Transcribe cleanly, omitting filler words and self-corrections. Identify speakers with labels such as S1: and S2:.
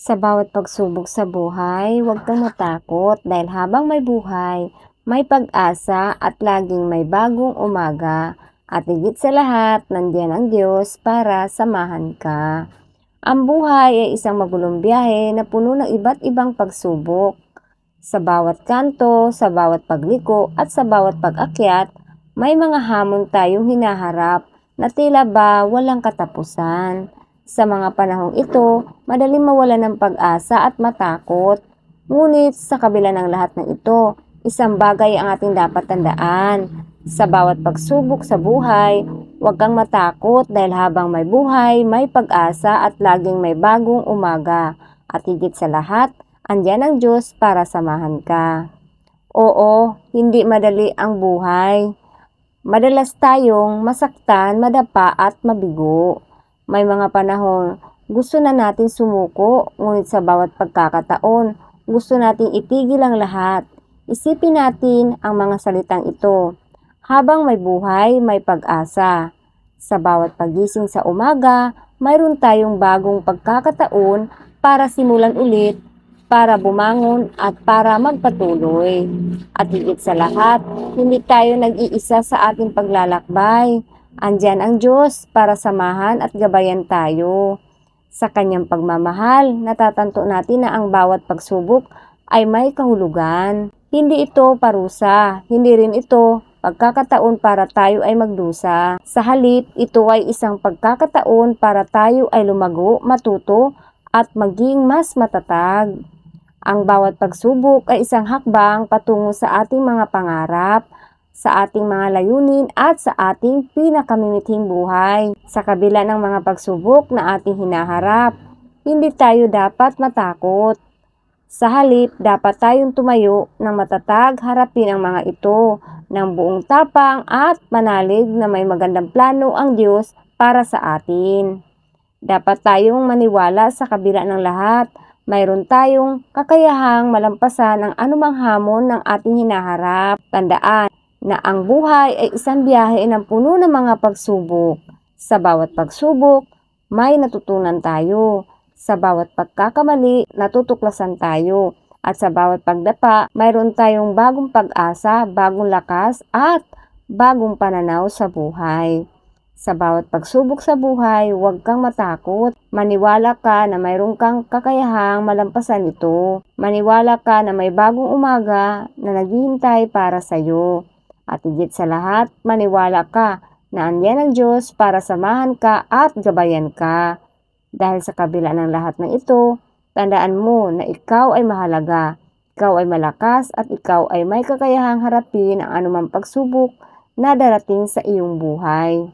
S1: Sa bawat pagsubok sa buhay, huwag kang matakot dahil habang may buhay, may pag-asa at laging may bagong umaga. At higit sa lahat, nandiyan ang Diyos para samahan ka. Ang buhay ay isang magulong biyahe na puno ng iba't ibang pagsubok. Sa bawat kanto, sa bawat pagliko at sa bawat pag-akyat, may mga hamon tayong hinaharap na tila ba walang katapusan. Sa mga panahong ito, madaling mawala ng pag-asa at matakot. Ngunit sa kabila ng lahat ng ito, isang bagay ang ating dapat tandaan. Sa bawat pagsubok sa buhay, huwag kang matakot dahil habang may buhay, may pag-asa at laging may bagong umaga. At higit sa lahat, andyan ang Diyos para samahan ka. Oo, hindi madali ang buhay. Madalas tayong masaktan, madapa at mabigo. May mga panahon gusto na natin sumuko, ngunit sa bawat pagkakataon, gusto nating itigil ang lahat. Isipin natin ang mga salitang ito. Habang may buhay, may pag-asa. Sa bawat pagising sa umaga, mayroon tayong bagong pagkakataon para simulan ulit, para bumangon at para magpatuloy. At higit sa lahat, hindi tayo nag-iisa sa ating paglalakbay. Andyan ang Diyos para samahan at gabayan tayo. Sa kanyang pagmamahal, natatanto natin na ang bawat pagsubok ay may kahulugan. Hindi ito parusa, hindi rin ito pagkakataon para tayo ay magdusa. Sa halip, ito ay isang pagkakataon para tayo ay lumago, matuto at maging mas matatag. Ang bawat pagsubok ay isang hakbang patungo sa ating mga pangarap, sa ating mga layunin at sa ating pinakamimithing buhay. Sa kabila ng mga pagsubok na ating hinaharap, hindi tayo dapat matakot. Sa halip, dapat tayong tumayo ng matatag, harapin ang mga ito ng buong tapang at manalig na may magandang plano ang Diyos para sa atin. Dapat tayong maniwala sa kabila ng lahat. Mayroon tayong kakayahang malampasan ang anumang hamon ng ating hinaharap. Tandaan na ang buhay ay isang biyahe ng puno ng mga pagsubok. Sa bawat pagsubok, may natutunan tayo. Sa bawat pagkakamali, natutuklasan tayo. At sa bawat pagdapa, mayroon tayong bagong pag-asa, bagong lakas at bagong pananaw sa buhay. Sa bawat pagsubok sa buhay, huwag kang matakot. Maniwala ka na mayroon kang kakayahang malampasan ito. Maniwala ka na may bagong umaga na naghihintay para sa iyo. At higit sa lahat, maniwala ka na andyan ang Diyos para samahan ka at gabayan ka. Dahil sa kabila ng lahat ng ito, tandaan mo na ikaw ay mahalaga, ikaw ay malakas at ikaw ay may kakayahang harapin ang anumang pagsubok na darating sa iyong buhay.